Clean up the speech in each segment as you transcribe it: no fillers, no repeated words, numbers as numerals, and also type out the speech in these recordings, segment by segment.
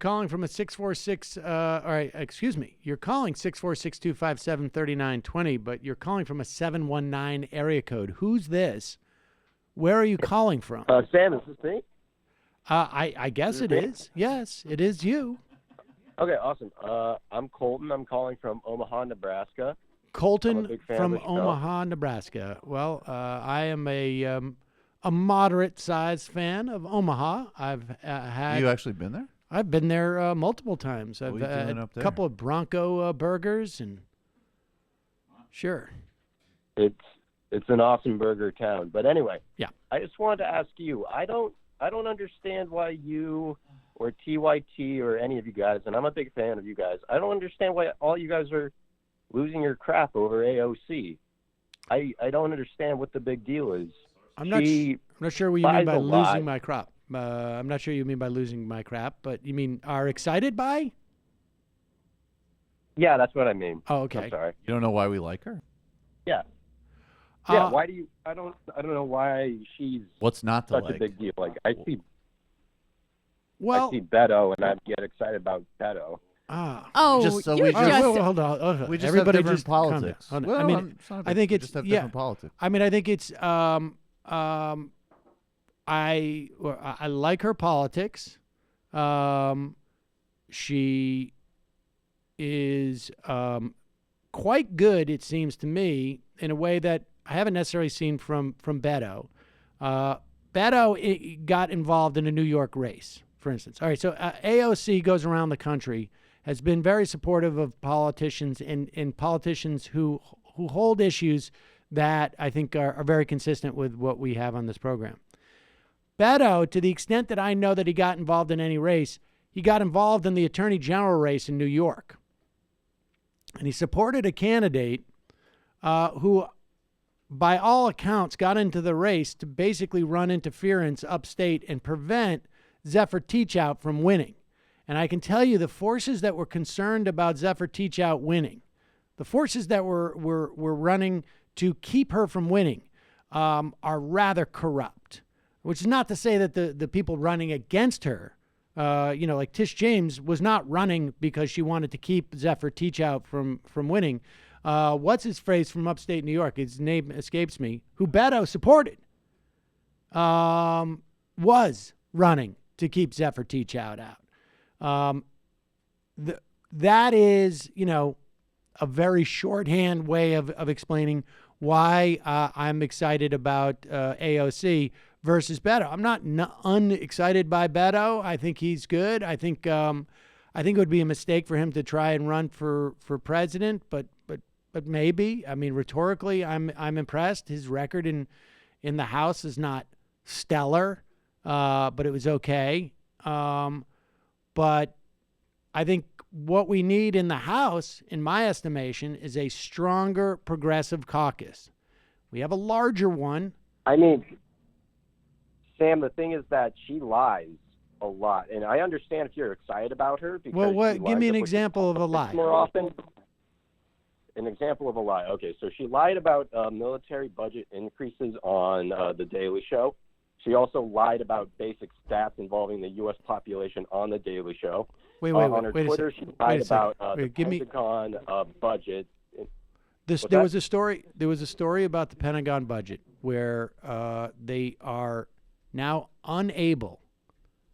calling from a 646, all right, excuse me. You're calling 646-257-3920, but you're calling from a 719 area code. Who's this? Where are you calling from? Sam, is this me? I guess it is. Yes, it is you. Okay, awesome. I'm Colton. I'm calling from Omaha, Nebraska. Colton from Omaha, Nebraska. Well, I am a moderate-sized fan of Omaha. I've had. You actually been there? I've been there multiple times. I've had a couple of Bronco Burgers and. Sure. It's an awesome burger town. But anyway, yeah. I just wanted to ask you. I don't understand why you or TYT or any of you guys, and I'm a big fan of you guys. I don't understand why all you guys are losing your crap over AOC. I don't understand what the big deal is. I'm not sure what you mean by losing my crap. I'm not sure you mean by losing my crap, but you mean are excited by? Yeah, that's what I mean. Oh, okay. I'm sorry. You don't know why we like her? Yeah. Yeah. Why do you? I don't know why she's. What's not to such like? a big deal? Like I see Beto, and I get excited about Beto. Oh, hold on. We just everybody have different just politics. Well, I mean, I think it's different politics. I mean, I think it's I like her politics. She is quite good, it seems to me, in a way that I haven't necessarily seen from Beto. Beto got involved in a New York race, for instance. All right, so AOC goes around the country, has been very supportive of politicians and politicians who hold issues that I think are very consistent with what we have on this program. Beto, to the extent that I know that he got involved in any race, he got involved in the Attorney General race in New York. And he supported a candidate who, by all accounts, got into the race to basically run interference upstate and prevent Zephyr Teachout from winning. And I can tell you the forces that were concerned about Zephyr Teachout winning, the forces that were running to keep her from winning, are rather corrupt. Which is not to say that the people running against her, like Tish James was not running because she wanted to keep Zephyr Teachout from winning. What's his phrase from upstate New York? His name escapes me. Who Beto supported, was running to keep Zephyr Teachout out. That is, a very shorthand way of explaining why I'm excited about AOC versus Beto. I'm not unexcited by Beto. I think he's good. I think it would be a mistake for him to try and run for president, but maybe. I mean, rhetorically, I'm impressed. His record in the House is not stellar, but it was okay. But I think what we need in the House, in my estimation, is a stronger progressive caucus. We have a larger one. I mean, Sam, the thing is that she lies a lot, and I understand if you're excited about her. Because give me an example of a lie. More often, an example of a lie. Okay, so she lied about military budget increases on The Daily Show. She also lied about basic stats involving the U.S. population on The Daily Show. On her Twitter, she lied about the Pentagon budget. There was a story about the Pentagon budget where they are now unable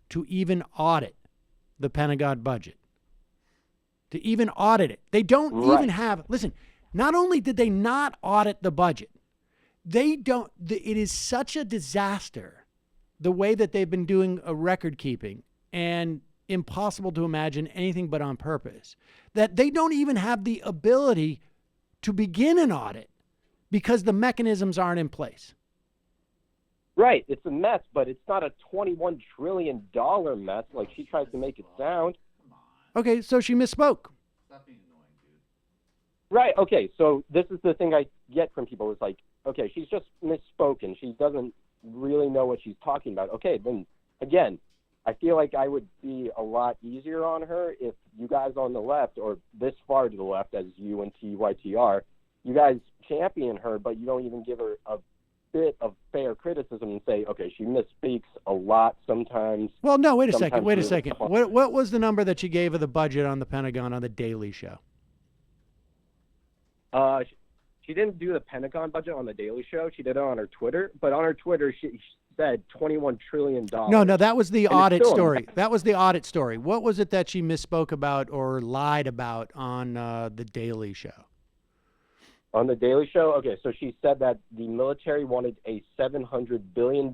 to even audit the Pentagon budget. To even audit it. They don't even have, listen, not only did they not audit the budget, it is such a disaster the way that they've been doing a record keeping, and impossible to imagine anything but on purpose, that they don't even have the ability to begin an audit because the mechanisms aren't in place. Right. It's a mess, but it's not a $21 trillion mess like she tries to make it sound. Okay, so she misspoke. Stop being annoying, dude. Right. Okay, so this is the thing I get from people. It's like, okay, she's just misspoken. She doesn't really know what she's talking about. Okay, then, again, I feel like I would be a lot easier on her if you guys on the left, or this far to the left as you and TYT are, you guys champion her, but you don't even give her bit of fair criticism and say, okay, she misspeaks a lot sometimes. Well, no, wait a second. Sometimes Wait a she- second. What was the number that she gave of the budget on the Pentagon on the Daily Show? She didn't do the Pentagon budget on the Daily Show. She did it on her Twitter. But on her Twitter, she said $21 trillion. No, that was the And it's audit still a story. That was the audit story. What was it that she misspoke about or lied about on the Daily Show? On the Daily Show? Okay, so she said that the military wanted a $700 billion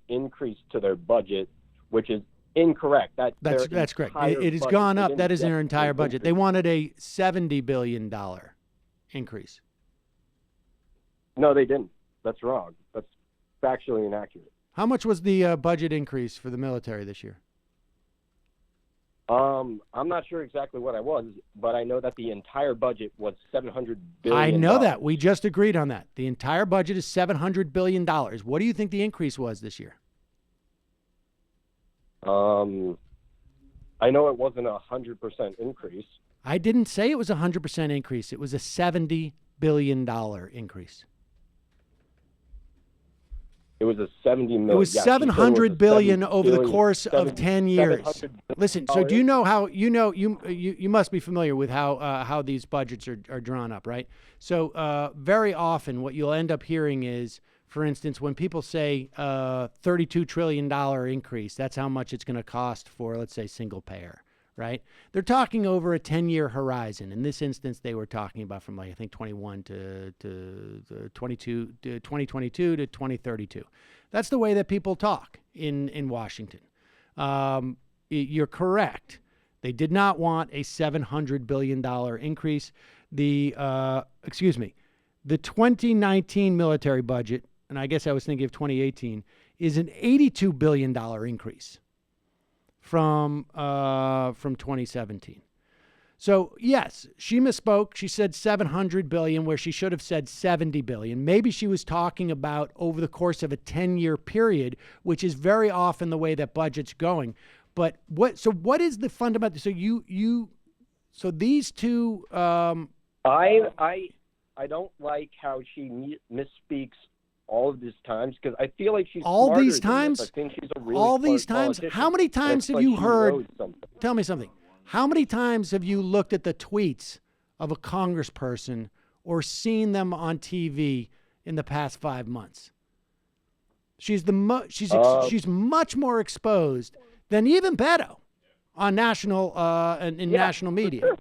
increase to their budget, which is incorrect. That's correct. It has budget. gone They up. didn't That is get their entire an budget. They increase. wanted a $70 billion increase. No, they didn't. That's wrong. That's factually inaccurate. How much was the budget increase for the military this year? I'm not sure exactly what I was, but I know that the entire budget was $700 billion. I know that. We just agreed on that. The entire budget is $700 billion. What do you think the increase was this year? I know it wasn't a 100% increase. I didn't say it was a 100% increase. It was a $70 billion increase. It was a 70 million. It was yeah, she said it was a $700 billion 70 over the billion- course of 70 10 years. $700 Listen, so do you know how you must be familiar with how these budgets are drawn up, right? So very often what you'll end up hearing is, for instance, when people say $32 trillion increase, that's how much it's going to cost for, let's say, single payer, right? They're talking over a 10-year horizon. In this instance, they were talking about from like I think 21 to 22 to 2022 to 2032. That's the way that people talk in Washington. You're correct. They did not want a $700 billion increase. The 2019 military budget, and I guess I was thinking of 2018, is an $82 billion increase from 2017. So yes, she misspoke. She said 700 billion where she should have said 70 billion. Maybe she was talking about over the course of a 10-year period, which is very often the way that budget's going. But what is the fundamental? So these two. I don't like how she misspeaks all of these times because I feel like she's all smarter these than times. this. I think she's a really all these smart times. politician. How many times It's have like you she heard? knows something. Tell me something. How many times have you looked at the tweets of a congressperson or seen them on TV in the past 5 months? She's she's much more exposed than even Beto on national national media, sure.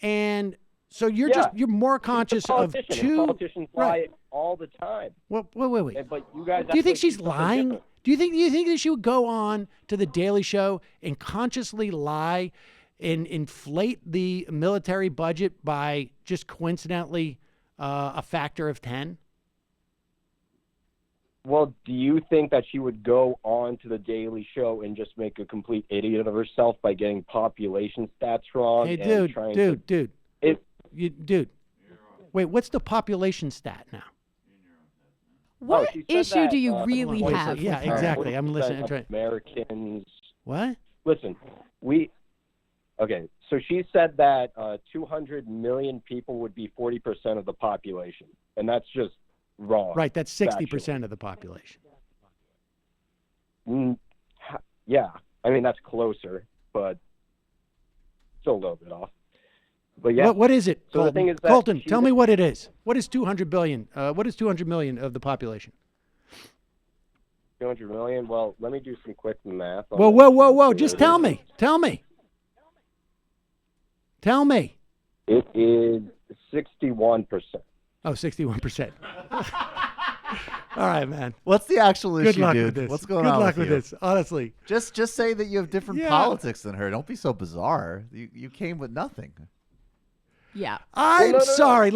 And so you're more conscious of two. Politicians lie all the time. Well, wait. But you guys. Do you think act like she's something lying? different. Do you think that she would go on to the Daily Show and consciously lie and inflate the military budget by just coincidentally a factor of 10? Well, do you think that she would go on to the Daily Show and just make a complete idiot of herself by getting population stats wrong? Hey, and trying to, dude. Wait, what's the population stat now? What she said issue that, do you hold really on, wait a have? second. Yeah, with her? exactly. I'm listening. I'm 40% trying. of Americans. What? Listen, okay, so she said that 200 million people would be 40% of the population, and that's just wrong. Right, that's 60% of the population. Yeah, I mean, that's closer, but still a little bit off. But yeah. What is it, So the Colton? thing is that Colton, she- tell me what it is. What is 200 billion? What is 200 million of the population? 200 million? Well, let me do some quick math. on Whoa. this. Just tell me. Tell me. It is 61%. Oh, 61%. All right, man. What's the actual Good issue, luck dude? with this. What's going Good on luck with you? this, honestly. Just say that you have different Yeah. politics than her. Don't be so bizarre. You came with nothing. Yeah. I'm no. sorry.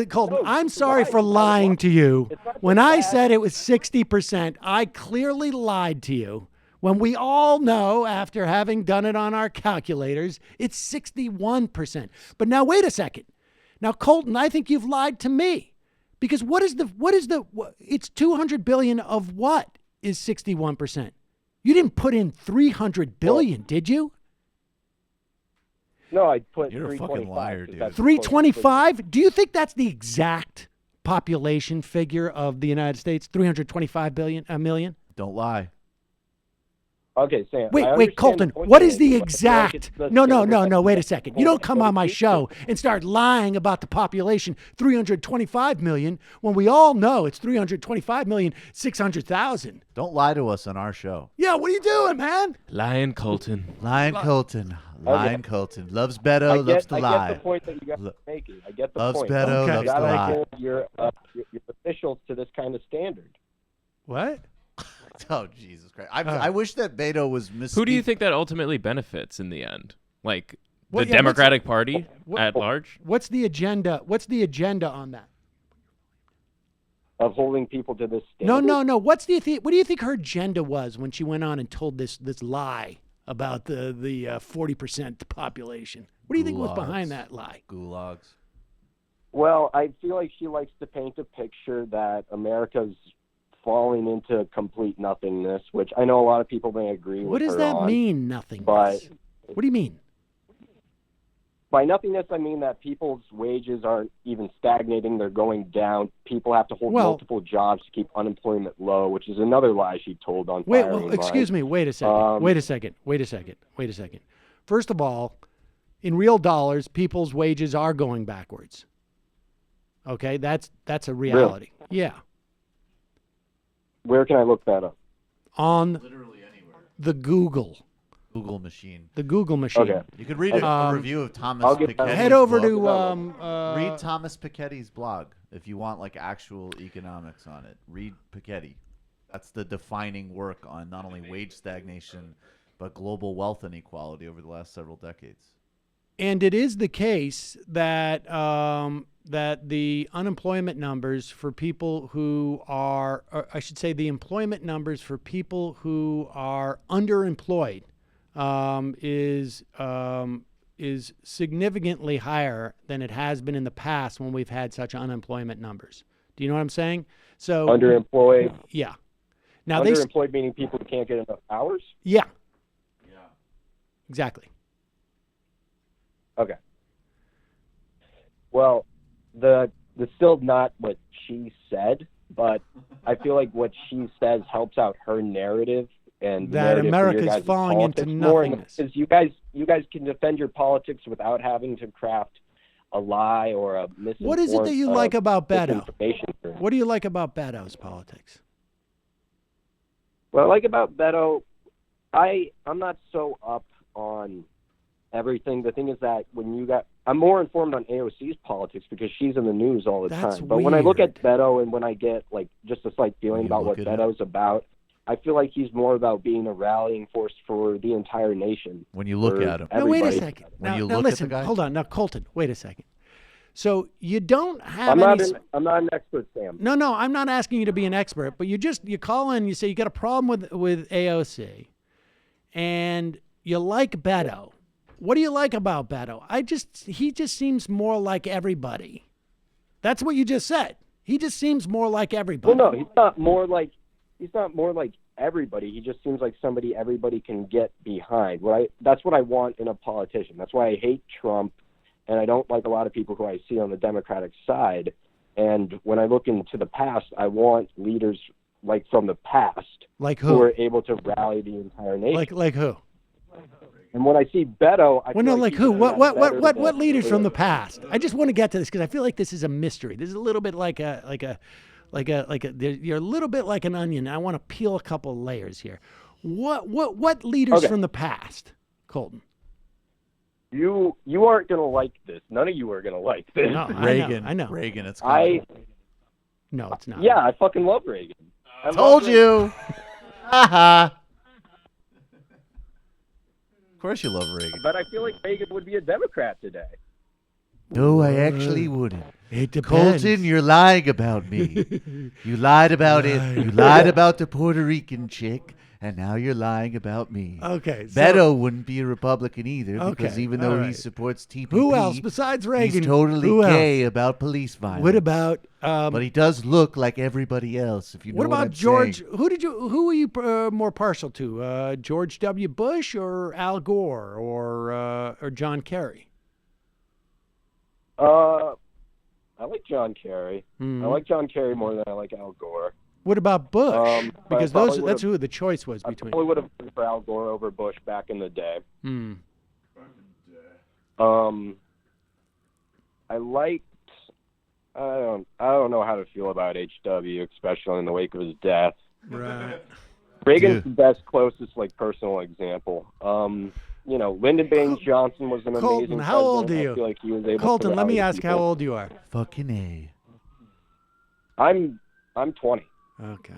Colton, No, I'm sorry why? for lying to you. It's not When just I that. said it was 60%, I clearly lied to you. When we all know, after having done it on our calculators, it's 61%. But now, wait a second. Now, Colton, I think you've lied to me. Because it's 200 billion of what is 61%? You didn't put in 300 billion, did you? No, I put You're a 325. fucking liar, because dude. that's 325? Do you think that's the exact population figure of the United States? 325 million. Don't lie. Okay, Sam. I Wait, understand Colton. the point What you're is the making, but I feel like exact? it's the No. standard Wait a second. You don't come on my people. show and start lying about the population, 325 million, when we all know it's 325,600,000. Don't lie to us on our show. Yeah, what are you doing, man? Lion Colton. Lion Colton. Lion Colton. Loves I Beto, loves to get lie. the point that you guys are making. I get the Loves point. Beto, Okay. loves You to gotta lie. hold your officials to this kind of standard. What? Oh, Jesus Christ. I wish that Beto was Who do you think that ultimately benefits in the end? Like Well, the yeah, Democratic Party what- at large? What's the agenda? What's the agenda on that? Of holding people to this standard. No. What do you think her agenda was when she went on and told this lie about the 40% population? What do you think was behind Gulags. that lie? Gulags. Well, I feel like she likes to paint a picture that America's falling into complete nothingness, which I know a lot of people may agree What with does her that on. mean, nothingness? but- What do you mean? By nothingness, I mean that people's wages aren't even stagnating; they're going down. People have to hold Well- multiple jobs to keep unemployment low, which is another lie she told on. Wait, Firing well, excuse me. Wait a second. Wait a second. First of all, in real dollars, people's wages are going backwards. Okay, that's a reality. Yeah, Where can I look that up? on Literally anywhere. the Google machine. machine. Okay. You could read a Um, review of Thomas I'll get that. Piketty's Head over blog. to Read Thomas Piketty's blog if you want like actual economics on it. Read Piketty. That's the defining work on not only wage stagnation but global wealth inequality over the last several decades. and it is the case that that the unemployment numbers for people who are, or I should say, the employment numbers for people who are underemployed is significantly higher than it has been in the past when we've had such unemployment numbers. Do you know what I'm saying? So Underemployed. yeah. Now Underemployed meaning people who can't get enough hours. yeah. Exactly. Okay. Well, the still not what she said, but I feel like what she says helps out her narrative and the That narrative for your America's guys' falling into politics more, nothingness. because you guys can defend your politics without having to craft a lie or a misinformed. What is it that you like about Beto? misinformation. What do you like about Beto's politics? What I like about Beto, I'm not so up on everything. The thing is that I'm more informed on AOC's politics because she's in the news all the That's time. But when I look at weird. Beto and when I get like just a slight feeling You about what look at Beto's about, I feel like he's more about being a rallying force for the entire nation. When you look for at him. Now, wait a everybody. second. When Now, you now look at the listen, guy- hold on. Now, Colton, wait a second. So you don't have I'm any... not an expert, Sam. No, I'm not asking you to be an expert, but you call in, you say you got a problem with AOC, and you like Beto. What do you like about Beto? He just seems more like everybody. That's what you just said. He just seems more like everybody. Well, no, he's not more like everybody. He just seems like somebody everybody can get behind. That's what I want in a politician. That's why I hate Trump, and I don't like a lot of people who I see on the Democratic side. And when I look into the past, I want leaders like from the past Like who who? are able to rally the entire nation. Like who? And when I see Beto, I Well, no, feel like he's who? doing What that better what than- leaders from the past? I just want to get to this because I feel like this is a mystery. This is a little bit you're a little bit like an onion. I want to peel a couple layers here. What leaders Okay. from the past, Colton? You aren't gonna like this. None of you are gonna like this. No, Reagan. I know. Reagan. It's I coming. No, it's not. yeah, I fucking love Reagan. I love Told Reagan. you. Haha. Of course you love Reagan. But I feel like Reagan would be a Democrat today. No, I actually wouldn't. It depends. Colton, you're lying about me. You lied about it. You lied about the Puerto Rican chick, and now you're lying about me. Okay. So Beto wouldn't be a Republican either because Okay, even all though he right. supports TPP, who else besides Reagan? he's totally who gay Else? about police violence. What about But he does look like everybody else. If you know what about I'm George? saying. Who are you more partial to? George W. Bush or Al Gore or John Kerry? I like John Kerry. Hmm. I like John Kerry more than I like Al Gore. What about Bush? But Because I probably that's would've- who the choice was I between. probably would have voted for Al Gore over Bush back in the day. Hmm. I liked. I don't know how to feel about HW, especially in the wake of his death. Right. Reagan's Dude. the best, closest, personal example. Lyndon Baines Johnson was an Colton, amazing how old president. are you? I feel like he was able Colton, to let me rally ask how people. old you are. Fucking A. I'm 20. Okay.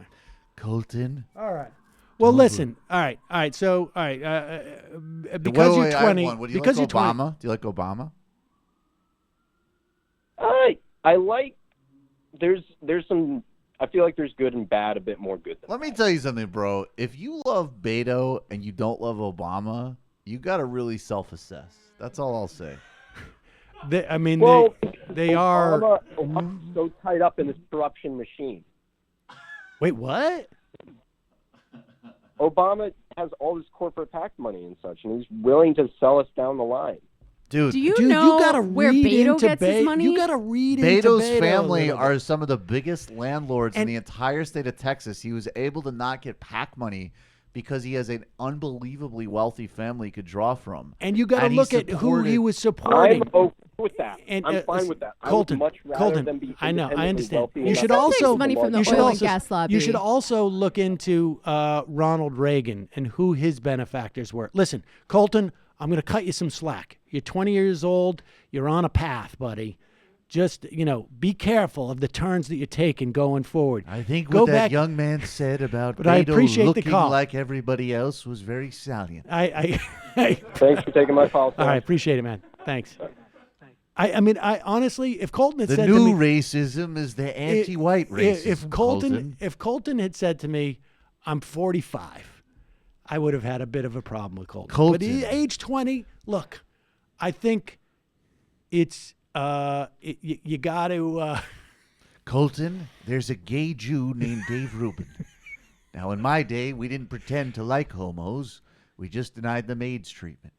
Colton. All right. Well, Don't listen. All right. So, all right. Because Wait, you're I have 20. one. What, do you because like you're 20. Obama? Do you like Obama? I like. There's some. I feel like there's good and bad. A bit more good than Let me tell you something, bro. If you love Beto and you don't love Obama, you got to really self-assess. That's all I'll say. Well, they are. Obama's so tied up in this corruption machine. Wait, what? Obama has all this corporate PAC money and such, and he's willing to sell us down the line. Dude, Do you Dude, know you gotta where read Beto into gets his money? You gotta read into Beto's Beto a family little bit. are some of the biggest landlords in And- the entire state of Texas. He was able to not get PAC money because he has an unbelievably wealthy family he could draw from. And you got to And he look at who he supported- was supporting. I'm okay with that. And, I'm fine with that. Colton, I would much rather Colton, them be I know, I independently understand. wealthy You enough should to also take money from the you should oil and also gas lobby. you should also look into Ronald Reagan and who his benefactors were. Listen, Colton, I'm going to cut you some slack. You're 20 years old. You're on a path, buddy. Just, be careful of the turns that you're taking going forward. I think Go what that back- young man said about But I Beto appreciate the looking call. like everybody else was very salient. I Thanks for taking my call. all right, appreciate it, man. Thanks. I honestly, if Colton had The said new to me, racism is the anti-white racism. if Colton had said to me, "I'm 45," I would have had a bit of a problem with Colton. But Colton. age 20, look, I think it's you got to. Colton, there's a gay Jew named Dave Rubin. Now, in my day, we didn't pretend to like homos. We just denied them AIDS treatment.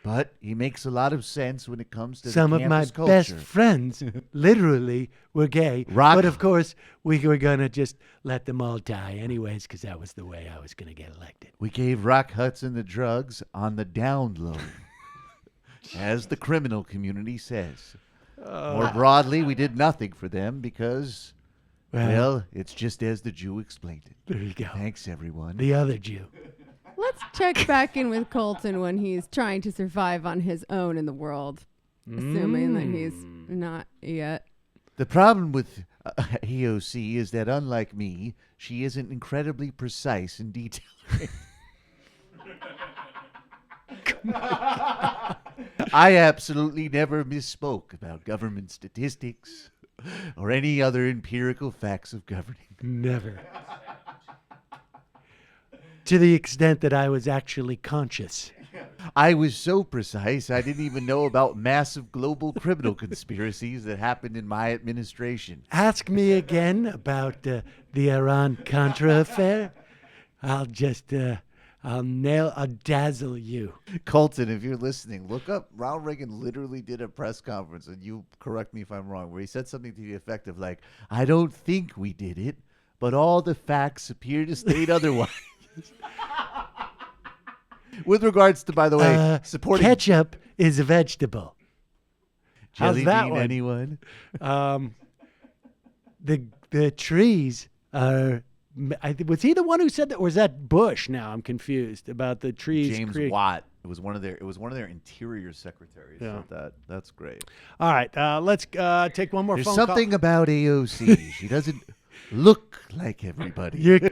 But he makes a lot of sense when it comes to Some the of my campus best culture. friends literally were gay. Rock- But of course, we were going to just let them all die anyways because that was the way I was going to get elected. We gave Rock Hudson the drugs on the down low, as the criminal community says. More broadly, we did nothing for them because, well, it's just as the Jew explained it. There you go. Thanks, everyone. The other Jew. Let's check back in with Colton when he's trying to survive on his own in the world, assuming that he's not yet. The problem with AOC is that, unlike me, she isn't incredibly precise in detail. I absolutely never misspoke about government statistics or any other empirical facts of governing. Never. To the extent that I was actually conscious. I was so precise, I didn't even know about massive global criminal conspiracies that happened in my administration. Ask me again about the Iran-Contra affair. I'll just, I'll dazzle you. Colton, if you're listening, look up. Ronald Reagan literally did a press conference, and you correct me if I'm wrong, where he said something to the effect of, like, I don't think we did it, but all the facts appear to state otherwise. With regards to, by the way, supporting Ketchup is a vegetable. How's jelly that bean, one? anyone? The trees are. Was he the one who said that, or was that Bush? Now I'm confused about the trees. James Watt. It was one of their interior secretaries. Yeah. So that's great. All right, let's take one more There's phone something about AOC. She doesn't look like everybody. call.